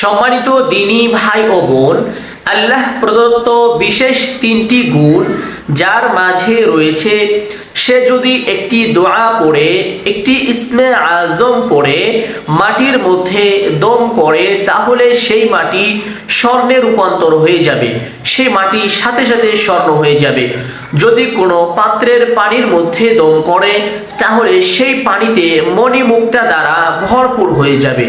সম্মানিত দিনী ভাই ও বোন, আল্লাহ প্রদত্ত বিশেষ তিনটি গুণ যার মাঝে রয়েছে, সে যদি একটি দোয়া পড়ে, একটি ইসমে আজম পড়ে মাটির মধ্যে দম করে, তাহলে সেই মাটি স্বর্ণে রূপান্তর হয়ে যাবে, সেই মাটি সাথে সাথে স্বর্ণ হয়ে যাবে। যদি কোনো পাত্রের পানির মধ্যে দম করে, তাহলে সেই পানিতে মণিমুক্তা দ্বারা ভরপুর হয়ে যাবে।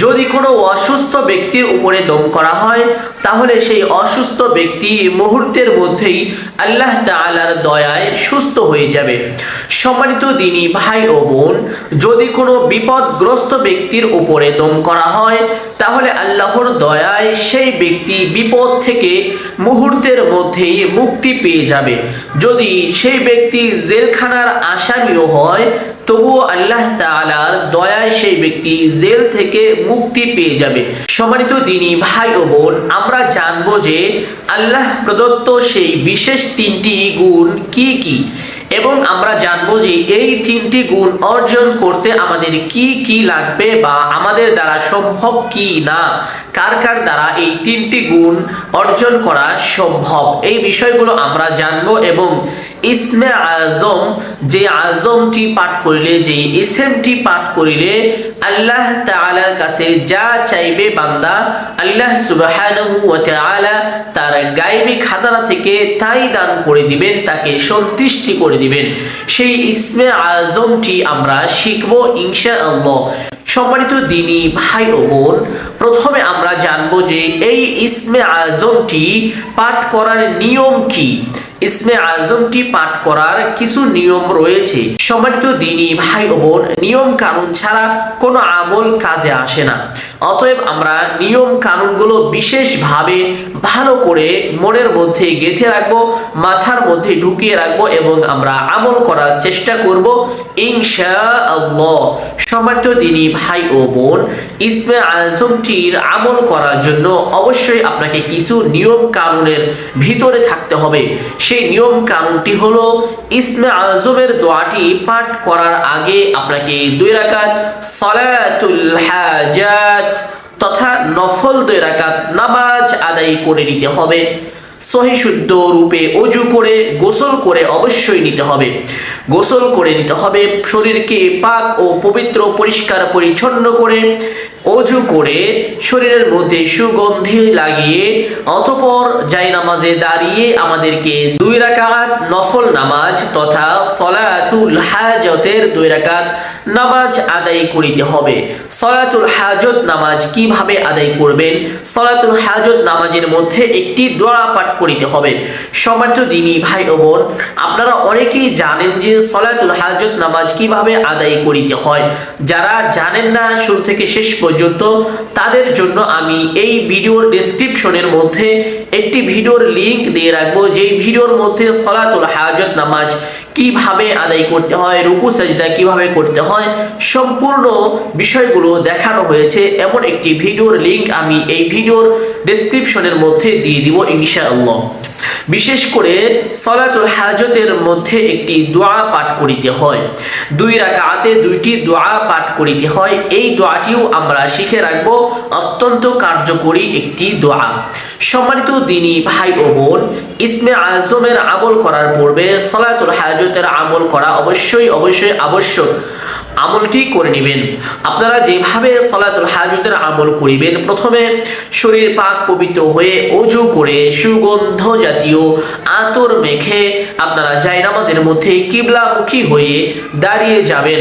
যদি কোনো অসুস্থ ব্যক্তির উপরে দম করা হয়, তাহলে সেই অসুস্থ ব্যক্তি মুহূর্তের মধ্যেই আল্লাহ তাআলার দয়ায় সুস্থ হয়ে যাবে। সম্মানিত দিনী ভাই ও বোন, যদি কোনো বিপদগ্রস্ত ব্যক্তির উপরে দম করা হয়, তাহলে আল্লাহর দয়ায় সেই ব্যক্তি বিপদ থেকে মুহূর্তের মধ্যেই মুক্তি পেয়ে যাবে। যদি সেই ব্যক্তি জেলখানার আসামিও হয়, তবুও আল্লাহ তাআলার দয়ায় সেই ব্যক্তি জেল থেকে মুক্তি পেয়ে যাবে। সম্মানিত দিনী ভাই ও বোন, আমরা জানবো যে আল্লাহ প্রদত্ত সেই বিশেষ তিনটি গুণ কি কি, এবং আমরা জানবো যে এই তিনটি গুণ অর্জন করতে আমাদের কি কি লাগবে বা আমাদের দ্বারা সম্ভব কি না, কার কার দ্বারা এই তিনটি গুণ অর্জন করা সম্ভব, এই বিষয়গুলো আমরা জানবো। এবং ইসমে আজম, যে আজমটি পাঠ করিলে, যে ইসমটি পাঠ করিলে আল্লাহ তাআলার কাছে যা চাইবে বান্দা, আল্লাহ সুবহানাহু ওয়া তাআলা তার গায়বী খাজানা থেকে তাই দান করে দিবেন, তাকে সন্তুষ্টি করে দিবেন। সেই ইসমে আজমটি আমরা শিখবো ইনশাআল্লাহ। সম্মানিত দিনী ভাই ও বোন, প্রথমে আমরা জানবো যে এই ইসমে আজমটি পাঠ করার নিয়ম কি। ইসমে আজমটি পাঠ করার কিছু নিয়ম রয়েছে। সম্মানিত দিনী ভাই ও বোন, নিয়ম কানুন ছাড়া কোনো আমল কাজে আসে না। অতএব আমরা নিয়ম কানুনগুলো বিশেষভাবে ভালো করে মনের মধ্যে গেঁথে রাখবো, মাথার মধ্যে ঢুকিয়ে রাখবো, এবং আমরা আমল করার চেষ্টা করব ইনশাআল্লাহ। সম্মানিত দিনী ভাই ও বোন, ইসমে আজমটির আমল করার জন্য অবশ্যই আপনাকে কিছু নিয়ম কানুনের ভিতরে থাকতে হবে। সেই নিয়ম কানুনটি হলো, ইসমে আজমের দোয়াটি পাঠ করার আগে আপনাকে 2 রাকাত সালাতুল হাজাত তথা নফল 2 রাকাত নামাজ আদায় করে নিতে হবে। সহি শুদ্ধ রূপে ওযু করে, গোসল করে অবশ্যই নিতে হবে। গোসল করে নিতে হবে, শরীরকে পাক ও পবিত্র পরিষ্কার পরিচ্ছন্ন করে ওযু করে শরীরের মধ্যে সুগন্ধি লাগিয়ে, অতঃপর জায়নামাজে দাঁড়িয়ে আমাদেরকে 2 রাকাত নফল নামাজ তথা সালাতুল হাজতের 2 রাকাত নামাজ আদায় করিতে হবে। সালাতুল হাজত নামাজ কিভাবে আদায় করবেন? সালাতুল হাজত নামাজের মধ্যে একটি দোয়া পাঠ করিতে হবে। সম্মানিত দিনী ভাই ও বোন, আপনারা অনেকেই জানেন যে সালাতুল হাজত নামাজ কিভাবে আদায় করিতে হয়। যারা জানেন না শুরু থেকে শেষ পর্যন্ত, তাদের জন্য আমি এই ভিডিওর ডেসক্রিপশনের মধ্যে একটি ভিডিওর লিংক দিয়ে রাখবো, যেই ভিডিওর মধ্যে সালাতুল হাজত নামাজ কিভাবে আদায় করতে হয়, রুকু সাজদা কিভাবে করতে হয়, সম্পূর্ণ বিষয়গুলো দেখানো হয়েছে। এমন একটি ভিডিওর লিংক আমি এই ভিডিওর ডেসক্রিপশনের মধ্যে দিয়ে দিব ইনশাআল্লাহ। বিশেষ করে সালাতুল হাজতের মধ্যে একটি দোয়া পাঠ করিতে হয়, 2 রাকাতে 2টি দোয়া পাঠ করিতে হয়। এই দোয়াটিও আমরা শিখে রাখবো, অত্যন্ত কার্যকরী একটি দোয়া। সম্মানিত দিনী ভাই ও বোন, ইসমে আজমের আমল করার পূর্বে সালাতুল হাজতের আমল করা অবশ্যই আবশ্যক। আমলটি করে নেবেন। আপনারা যেভাবে সালাতুল হাজতের আমল করিবেন, প্রথমে শরীর পাক পবিত্র হয়ে ওযু করে সুগন্ধ জাতীয় আতর মেখে আপনারা জায়নামাজের মধ্যে কিবলামুখী হয়ে দাঁড়িয়ে যাবেন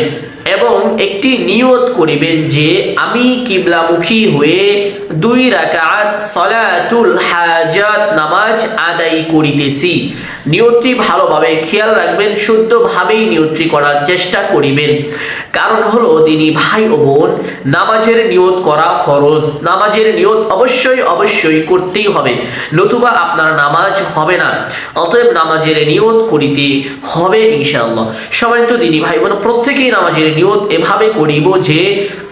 এবং একটি নিয়ত করিবেন যে আমি কিবলামুখী হয়ে 2 রাকাত সালাতুল হাজত নামাজ আদায় করিতেছি। নিয়তটি ভালোভাবে খেয়াল রাখবেন, শুদ্ধভাবেই নিয়তটি করার চেষ্টা করিবেন। কারণ হলো দিনী ভাই ও বোন, নামাজের নিয়ত করা ফরজ। নামাজের নিয়ত অবশ্যই করতেই হবে, নতুবা আপনার নামাজ হবে না। অতএব নামাজের নিয়ত করিতে হবে ইনশাআল্লাহ। সম্মানিত দিনী ভাই বোন, প্রত্যেকেই নামাজের নিয়ত এভাবে করিব যে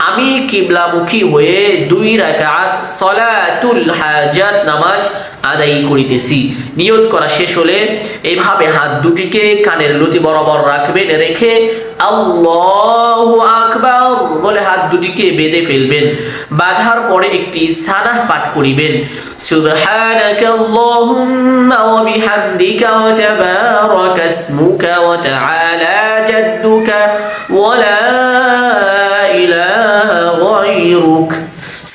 আমি কিবলামুখী হয়ে 2 রাকাত সালাতুল হাজত নামাজ আদায় করিতেছি। নিয়ত করা শেষ হলে এইভাবে হাত দুটিকে কানের লতি বরাবর রাখবেন, রেখে আল্লাহু আকবার বলে হাত দুটিকে বেঁধে ফেলবেন। বাঁধার পরে একটি সানাহ পাঠ করিবেন, সুবহানাকাল্লাহুম্মা ওয়া বিহামদিকা ওয়া তাবারাকা ইসমুকা ওয়া তাআলা জাদ্দুকা ওয়া লা ইলাহা গায়রুক।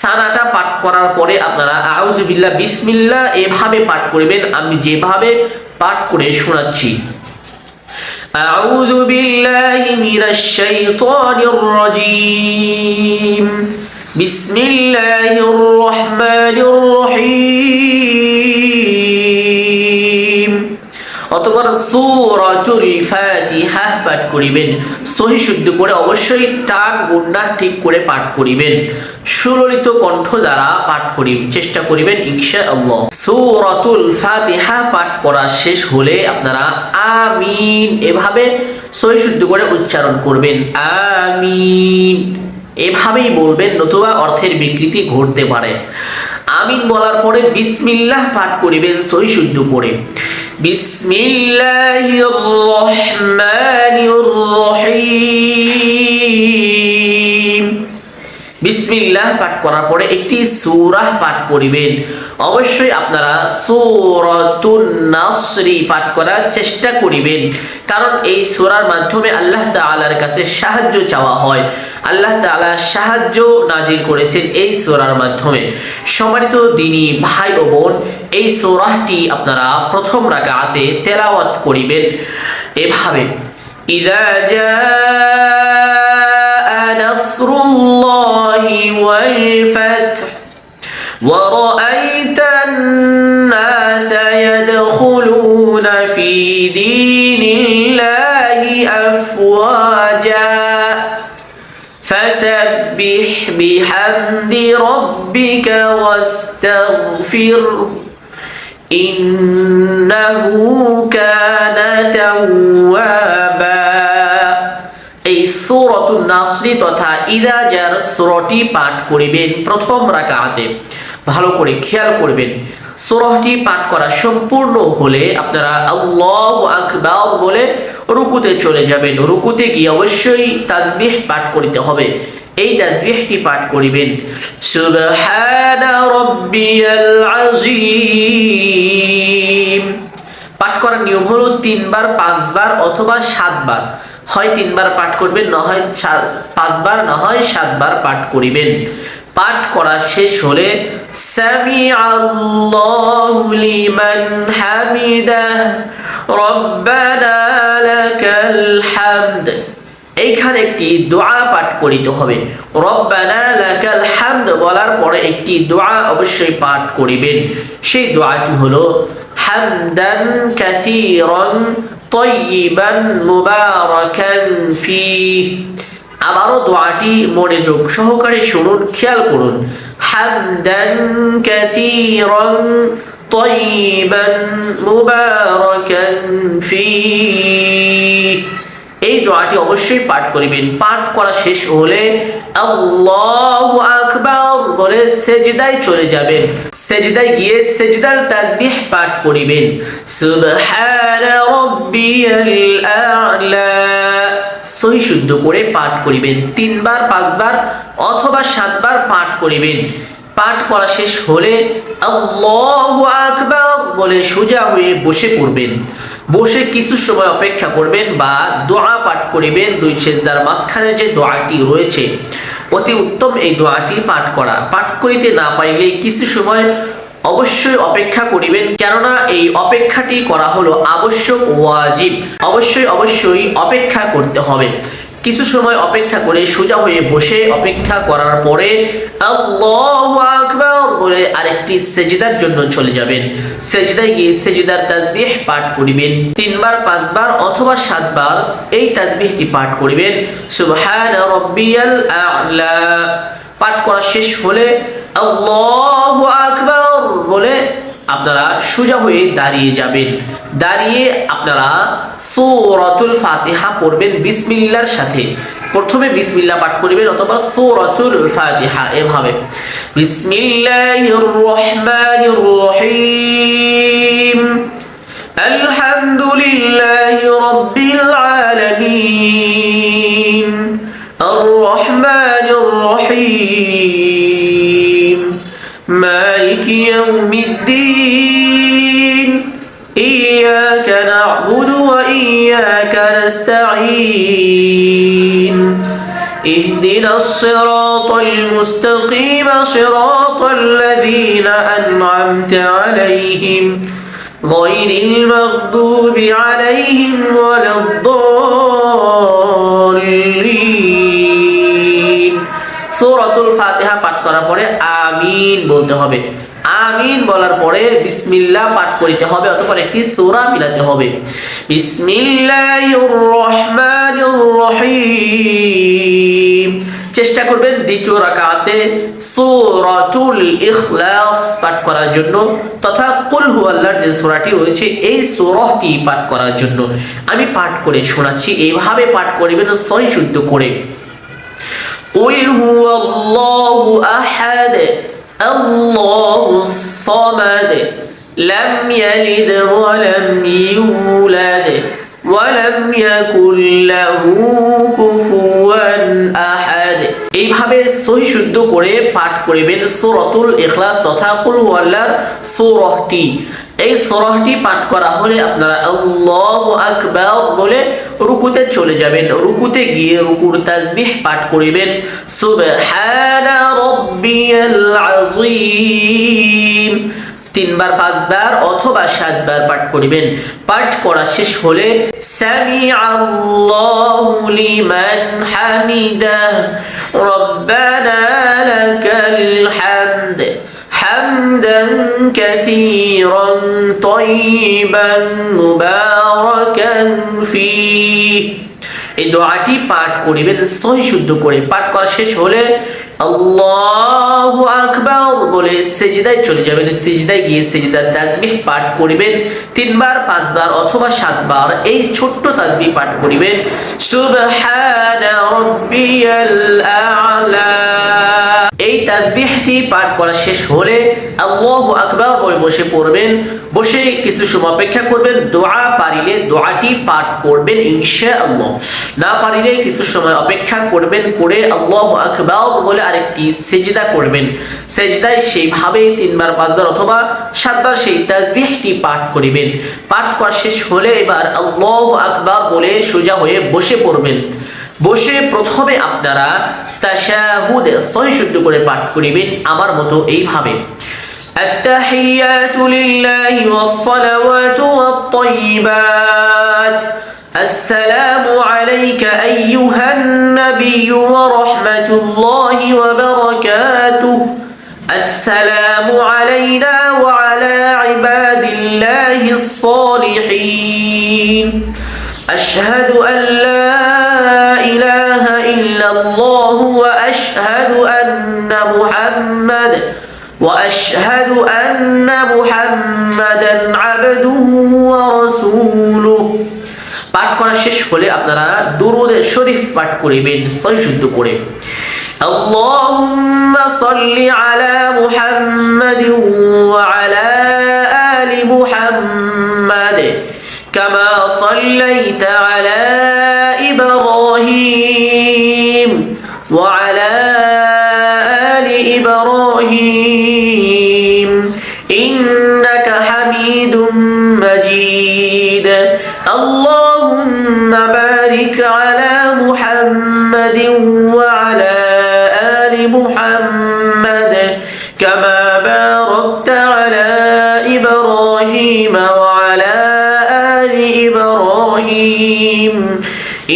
সানাটা পাঠ করার পরে আপনারা আউযু বিল্লাহ বিসমিল্লাহ এভাবে পাঠ করবেন। আমি যেভাবে পাঠ করে শোনাচ্ছি, আউযু বিল্লাহি মিনাশ শাইতানির রাজীম, বিসমিল্লাহির রহমানির রহিম। অতঃপর সূরাতুল ফাতিহা পাঠ করিবেন, সহি শুদ্ধ করে, অবশ্যই টান গুন্না ঠিক করে পাঠ করিবেন, সুললিত কণ্ঠ দ্বারা পাঠ করিবেন, চেষ্টা করিবেন ইনশাআল্লাহ। সূরাতুল ফাতিহা পাঠ করা শেষ হলে আপনারা আমিন এভাবে সহি শুদ্ধ করে উচ্চারণ করবেন, আমিন এভাবেই বলবেন, নতুবা অর্থের বিকৃতি ঘটতে পারে। আমিন বলার পরে বিসমিল্লাহ পাঠ করিবেন সহি শুদ্ধ করে, বিসমিল্লাহির রহমানির রহিম। বিসমিল্লাহ পাঠ করার পরে একটি সূরা পাঠ করিবেন। অবশ্যই আপনারা সূরাতুন নাসর পাঠ করার চেষ্টা করিবেন, কারণ এই সূরার মাধ্যমে আল্লাহ তাআলার কাছে সাহায্য চাওয়া হয়। আল্লাহ তাআলা সাহায্য নাজিল করেছেন এই সূরার মাধ্যমে। সম্মানিত দ্বীনী ভাই ও বোন, এই সূরাটি আপনারা প্রথম রাকাতে তেলাওয়াত করিবেন এভাবে, ইযা জাআ নাসরুল্লাহি ওয়াল ফাতহ ওয়া রাআইতান নাসা ইয়াদখুলুনা ফি দীনিল্লাহি আফওয়াজা فسبح بحمد ربك واستغفر إنه كان توابا। এই সূরাতুন নাসর তথা ইযা জার সূরাটি পাঠ করিবেন প্রথম রাকাতে। ভালো করে খেয়াল করবেন, সূরাটি পাঠ করা সম্পূর্ণ হলে আপনারা আল্লাহু আকবার বলে রুকুতে চলে যাবেন। রুকুতে গিয়ে অবশ্যই তাসবিহ পাঠ করতে হবে। এই তাসবিহটি পাঠ করিবেন, সুবহানা রাব্বিয়াল আযীম। পাঠ করার নিয়ম হলো 3 বার, 5 বার অথবা 7 বার। হয় 3 বার পাঠ করবেন, না হয় 5 বার, না হয় 7 বার পাঠ করিবেন। পাঠ করা শেষ হলে সামিআল্লাহু লিমান হামিদাহ রব্বানা লাকাল হামদ। এইখানে একটি দোয়া পাঠ করিতে হবে। রব্বানা লাকাল হামদ বলার পরে একটি দোয়া অবশ্যই পাঠ করিবেন। সেই দোয়াটি হলো হামদান কাসীরান তাইয়িবান মুবারাকান ফীহ। আবারও দোয়াটি মনোযোগ সহকারে শুনুন, খেয়াল করুন, হামদান কাসীরান তাইয়িবান মুবারাকান ফীহ। এই দোয়াটি অবশ্যই পাঠ করিবেন। পাঠ করা শেষ হলে আল্লাহু আকবার বলে সেজদায় চলে যাবেন। সেজদায় গিয়ে সেজদার তাসবিহ পাঠ করিবেন, সুবহানা রাব্বিয়াল আ'লা। সহি শুদ্ধ করে পাঠ করিবেন। 3 বার, 5 বার অথবা 7 বার পাঠ করিবেন। পাঠ করা শেষ হলে আল্লাহু আকবার বলে সোজা হয়ে বসে পড়বেন। বসে কিছু সময় অপেক্ষা করবেন বা দোয়া পাঠ করিবেন। 2 সেজদার মাঝখানে যে দোয়াটি রয়েছে, অতি উত্তম এই দোয়াটি পাঠ করা। পাঠ করিতে না পারিলে কিছু সময় অবশ্যই অপেক্ষা করিবেন, কেননা এই অপেক্ষাটি করা হলো আবশ্যক, ওয়াজিব। অবশ্যই অপেক্ষা করতে হবে। কিছু সময় অপেক্ষা করে সোজা হয়ে বসে অপেক্ষা করার পরে আল্লাহু আকবার বলে আরেকটি সেজদার জন্য চলে যাবেন। সেজদায় গিয়ে সেজদার তাসবিহ পাঠ করিবেন। 3 বার, 5 বার অথবা 7 বার এই তাসবিহটি পাঠ করিবেন, সুবহানা রাব্বিয়াল আ'লা। পাঠ করা শেষ হলে আল্লাহু আকবার বলে আপনারা সোজা হয়ে দাঁড়িয়ে যাবেন। দাঁড়িয়ে আপনারা সূরাতুল ফাতিহা পড়বেন বিসমিল্লাহর সাথে। প্রথমে বিসমিল্লাহ পাঠ করিবেন অথবা সূরাতুল ফাতিহা এভাবে বিসমিল্লাহির রহমানির রহিম আলহামদুলিল্লাহি রাব্বিল আলামিন আর রহমানির রহিম মালিকি ইয়াউমিদ্দিন ইয়্যাকা না'বুদু ওয়া ইয়্যাকা নাস্তাঈন اهدنا الصراط المستقيم صراط الذين أنعمت عليهم غير المغضوب عليهم ولا الضالين সূরাতুল ফাতিহা পাঠ করার পরে আমিন বলতে হবে। আমিন বলার পরে বিসমিল্লাহ পাঠ করিতে হবে অথবা একটি সূরা মিলাতে হবে। বিসমিল্লাহির রহমানির রহিম। চেষ্টা করবেন দ্বিতীয় রাকাতে সূরাতুল ইখলাস পাঠ করার জন্য তথা কুল হুয়াল্লাহর যে সূরাটি রয়েছে এই সূরাটি পাঠ করার জন্য। আমি পাঠ করে শোনাচ্ছি, এইভাবে পাঠ করিবেন সহি শুদ্ধ করে। কুল হুয়াল্লাহু আহাদ আল্লাহুস সামাদ লাম ইয়ালিদ ওয়া লাম ইউলাদ ওয়া লাম ইয়াকুল লাহু কুফুয়ান আহাদ। এইভাবে সহি শুদ্ধ করে পাঠ করিবেন সূরাতুল ইখলাস তথা কুল হুয়াল্লাহর সূরাটি। এই সূরাটি পাঠ করা হলে আপনারা আল্লাহু আকবার বলে রুকুতে চলে যাবেন। রুকুতে গিয়ে রুকুর তাসবিহ পাঠ করিবেন সুবহানা রাব্বিয়াল আযীম 3 বার 5 বার অথবা 7 বার পাঠ করিবেন। পাঠ করা শেষ হলে সামিআল্লাহু লিমান হামিদাহ রব্বানা লাকাল হামদ হামদান কাসীরান তাইয়িবান মুবারাকান ফীহ। এই দোয়াটি পাঠ করিবেন সহি শুদ্ধ করে। পাঠ করা শেষ হলে আল্লাহু আকবার বলে সিজদায় চলে যাবেন। সিজদায় গিয়ে সিজদার তাসবিহ পাঠ করিবেন 3 বার 5 বার অথবা 7 বার। এই ছোট্ট তাসবিহ পাঠ করিবেন সুবহানা রাব্বিয়াল আ'লা। এই তাসবিহটি পাঠ করা শেষ হলে আল্লাহু আকবার বলে বসে পড়বেন। বসে কিছু সময় অপেক্ষা করবেন। দোয়া পারিলে দোয়াটি পাঠ করবেন ইনশাআল্লাহ, না পারিলে কিছু সময় অপেক্ষা করবেন, করে আল্লাহু আকবার বলে আরেকটি সিজদা করবেন। সিজদায় সেইভাবে 3 বার 5 বার অথবা 7 বার সেই তাসবিহটি পাঠ করিবেন। পাঠ করা শেষ হলে এবার আল্লাহু আকবার বলে সোজা হয়ে বসে পড়বেন। বসে প্রথমে আপনারা তাশাহুদ সহি শুদ্ধ করে পাঠ করিবেন আমার মতো এইভাবে আত্তাহিয়াতু লিল্লাহি ওয়াস সালাওয়াতু ওয়াত তাইয়িবাত আসসালামু আলাইকা আইয়ুহান নাবিয়্যু ওয়া রাহমাতুল্লাহি ওয়া বারাকাতুহু আসসালামু আলাইনা ওয়া আলা ইবাদিল্লাহিস সালিহিন আশহাদু আল লা ইলাহা ইল্লাল্লাহু ওয়া আশহাদু আন্না মুহাম্মাদান আবদুহু ওয়া রাসূলুহু। পাঠ করা শেষ হলে আপনারা দুরূদ শরীফ পাঠ করিবেন সহি শুদ্ধ করে। আল্লাহুম্মা সাল্লি আলা মুহাম্মাদিন ওয়া আলা আলি মুহাম্মাদ কামা সাল্লাইতা আলা ইব্রাহিম ওয়া আলা আলি ইব্রাহিম ইন্নাকা হামিদুম মাজিদ। আল্লাহুম্মা বারিক আলা মুহাম্মাদিন ওয়া আলা আলি মুহাম্মাদ কামা বারাকতা আলা ইব্রাহিম ওয়া আলা আলি ইব্রাহিম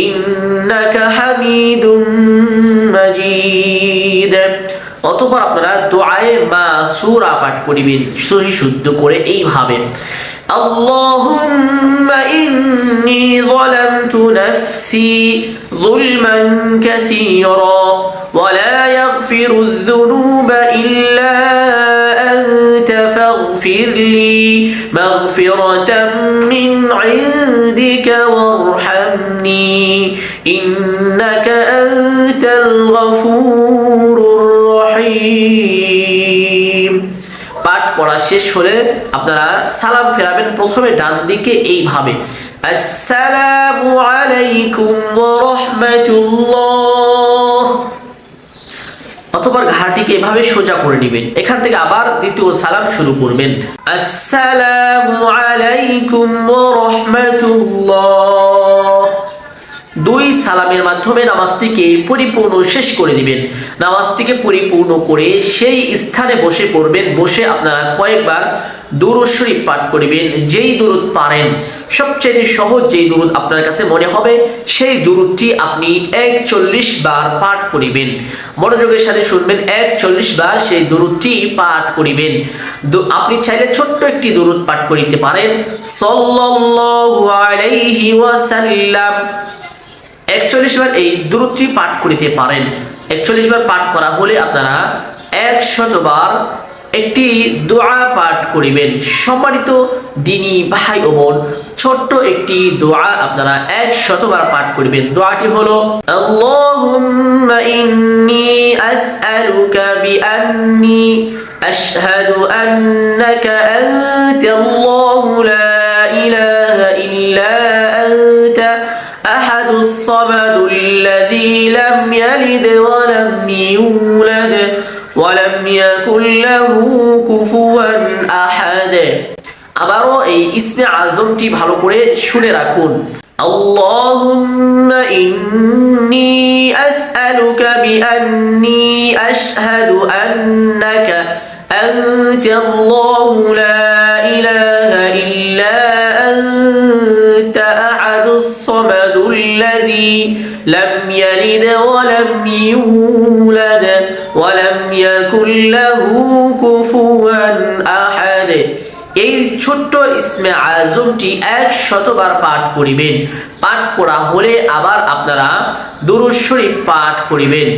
ইন্নাকা হামিদুম মাজিদ। অতঃপর আপনারা দোয়ায়ে মাসুরা পাঠ করিবেন সহি শুদ্ধ করে এইভাবে আল্লাহুম্মা ইন্নী যালামতু নাফসি যুলমান কাসীরা ওয়া লা ইয়াগফিরুয যুনুবা ইল্লা আনতা ফাগফিরলি মাগফিরাতাম মিন ইনদিকা ওয়ারহামনি ইন্নাকা গফুরুর রহিম। পাঠ করা শেষ হলে আপনারা সালাম ফেরাবেন প্রথমে ডান দিকে এইভাবে, আসসালামু আলাইকুম ওয়া রাহমাতুল্লাহ। অথবা ঘাড়টিকে এভাবে সোজা করে নেবেন। এখান থেকে আবার দ্বিতীয় সালাম শুরু করবেন, আসসালামু আলাইকুম ওয়া রাহমাতুল্লাহ। দুই সালামের মাধ্যমে নামাজটিকে পরিপূর্ণ শেষ করে দিবেন। নামাজটিকে পরিপূর্ণ করে সেই স্থানে বসে পড়বেন। বসে আপনারা কয়েকবার দুরূদ শরীফ পাঠ করিবেন। যেই দুরূদ পারেন, সবচেয়ে সহজ যেই দুরূদ আপনার কাছে মনে হবে সেই দুরূদটি আপনি 41 বার পাঠ করিবেন। মনোযোগের সাথে শুনবেন, 41 বার সেই দুরূদটি পাঠ করিবেন। আপনি চাইলে ছোট্ট একটি দুরূদ পাঠ করিতে পারেন, সাল্লাল্লাহু আলাইহি ওয়াসাল্লাম। 41 বার এই দুরূদটি পাঠ করিতে পারেন। 41 বার পাঠ করা হলে আপনারা 100 বার একটি দোয়া পাঠ করিবেন। সম্মানিত দ্বীনী ভাই ও বোন, ছোট্ট একটি দোয়া আপনারা 100 বার পাঠ করিবেন। দোয়াটি হলো, আল্লাহুম্মা ইন্নী আসআলুকা বিআন্নী আশহাদু আন্নাকা আনতাল্লাহু লা ইলাহা ইল্লা আনতা আহাদুস সামাদুল্লাযী লাম ইয়ালিদ ওয়া লাম ইউলাদ ওয়া লাম ইয়াকুল লাহু কুফুয়ান আহাদ। আবারও এই ইসমে আজমটি ভালো করে শুনে রাখুন, আল্লাহুম্মা ইন্নী আসআলুকা বিআন্নী আশহাদু আন্নাকা আনতাল্লাহু লা ইলাহা ইল্লা আনতা আহাদুস সামাদুল্লাযী লাম ইয়ালিদ ওয়া লাম ইউলাদ ওয়া লাম ইয়াকুল লাহু কুফুয়ান আহাদ। এই ছোট্ট ইসমে আজমটি 100 বার পাঠ করিবেন। পাঠ করা হলে আবার আপনারা দুরূদ শরীফ পাঠ করিবেন।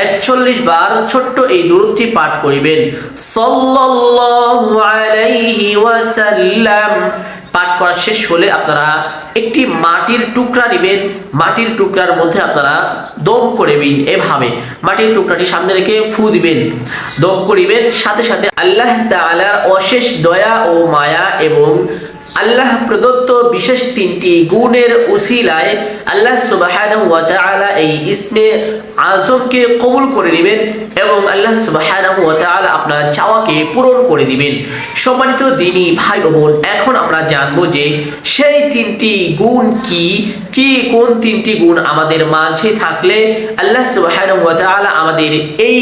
41 বার ছোট্ট এই দুরূদটি পাঠ করিবেন, সাল্লাল্লাহু আলাইহি ওয়াসাল্লাম। পাঠ করা শেষ হলে আপনারা একটি মাটির টুকরা নেবেন। মাটির টুকরার মধ্যে আপনারা দম করিবেন। এভাবে মাটির টুকরাটি সামনে রেখে ফু দিবেন, দম করিবেন। সাথে সাথে আল্লাহ তাআলার অশেষ দয়া ও মায়া এবং আল্লাহ প্রদত্ত বিশেষ 3টি গুণের উসিলায় আল্লাহ সুবহানাহু ওয়া তাআলা এই ইসমে আজমকে কবুল করে নেবেন এবং আল্লাহ সুবহানাহু ওয়া তাআলা আপনার চাওয়াকে পূরণ করে দিবেন। সম্মানিত দ্বীনী ভাই ও বোন, এখন আমরা জানবো যে সেই 3টি গুণ কি কি, কোন 3টি গুণ আমাদের মাঝে থাকলে আল্লাহ সুবহানাহু ওয়া তাআলা আমাদের এই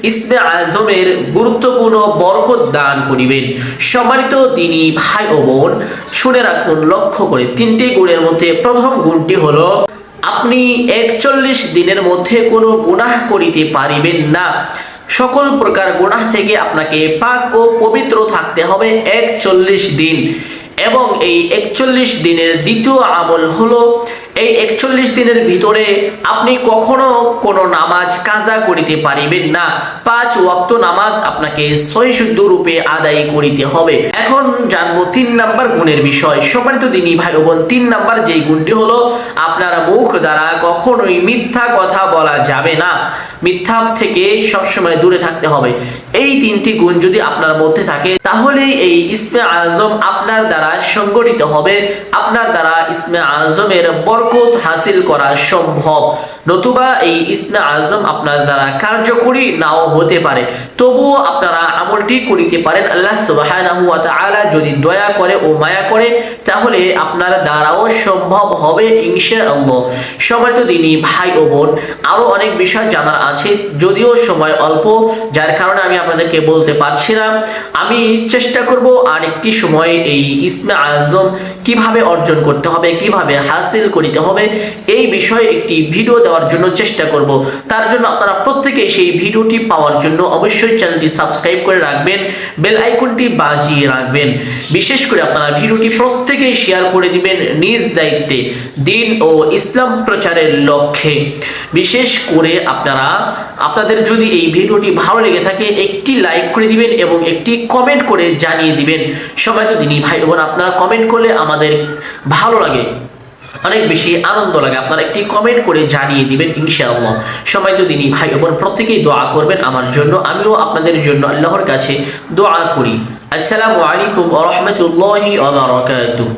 ইসমে আজমের গুরুত্বপূর্ণ বরকত দান করিবেন। সম্মানিত দ্বীনী ভাই ও বোন, শুনে রাখুন লক্ষ্য করে। 3টি গুণের মধ্যে প্রথম গুণটি হলো, আপনি 41 দিনের মধ্যে কোনো গুনাহ করিতে পারিবেন না। সকল প্রকার গুনাহ থেকে আপনাকে পাক ও পবিত্র থাকতে হবে 41 দিন। এবং এই 41 দিনের দ্বিতীয় আমল হলো, এই 41 দিনের ভিতরে আপনি কখনো কোনো নামাজ কাজা করিতে পারিবেন না। 5 ওয়াক্ত নামাজ আপনাকে সহিশুদ্ধ রূপে আদায় করিতে হবে। এখন জানবো 3 নাম্বার গুণের বিষয়। সম্মানিত দ্বীনী ভাই ও বোন, 3 নাম্বার যেই গুণটি হলো, আপনার মুখ দ্বারা কখনোই মিথ্যা কথা বলা যাবে না। মিথ্যা থেকে সবসময় দূরে থাকতে হবে। এই 3টি গুণ যদি আপনার মধ্যে থাকে তাহলে এই ইসমে আজম আপনার দ্বারা সংগঠিত হবে। আপনার দ্বারা ইসমে আজমের বরকত হাসিল করা সম্ভব। নতুবা এই ইসমে আজম আপনার দ্বারা কার্যকরী নাও হতে পারে, তবুও আপনারা আমলটি করিতে পারেন। আল্লাহ সুবহানাহু ওয়া তাআলা যদি দয়া করে ও মায়া করে তাহলে আপনার দ্বারাও সম্ভব হবে ইনশাআল্লাহ। সম্মানিত দ্বীনী ভাই ও বোন, আরো অনেক বিষয় জানার আছে, যদিও সময় অল্প, যার কারণে আমি আপনাদেরকে বলতে পারছি না। আমি চেষ্টা করব আরেকটি সময় এই ইসমে আজম কিভাবে অর্জন করতে হবে, কিভাবে হাসিল করতে হবে, এই বিষয়ে একটি ভিডিও দেওয়ার জন্য চেষ্টা করব। তার জন্য আপনারা প্রত্যেকেই সেই ভিডিওটি পাওয়ার জন্য অবশ্যই চ্যানেলটি সাবস্ক্রাইব করে রাখবেন, বেল আইকনটি বাজিয়ে রাখবেন। বিশেষ করে আপনারা ভিডিওটি প্রত্যেকেই শেয়ার করে দিবেন নিজ দায়িত্বে, দ্বীন ও ইসলাম প্রচারের লক্ষ্যে। বিশেষ করে আপনাদের যদি এই ভিডিওটি ভালো লেগে থাকে একটি লাইক করে দিবেন এবং একটি কমেন্ট করে জানিয়ে দিবেন। সবাই তো দ্বীনী ভাই বোন, আপনারা কমেন্ট করলে আমাদের ভালো লাগে। অনেক বেশি আনন্দ লাগে। আপনারা একটি কমেন্ট করে জানিয়ে দিবেন ইনশাআল্লাহ। সম্মানিত দিনী ভাই ও বোন, প্রত্যেকেই দোয়া করবেন আমার জন্য, আমিও আপনাদের জন্য আল্লাহর কাছে দোয়া করি। আসসালামু আলাইকুম ওয়া রাহমাতুল্লাহি ওয়া বারাকাতুহু।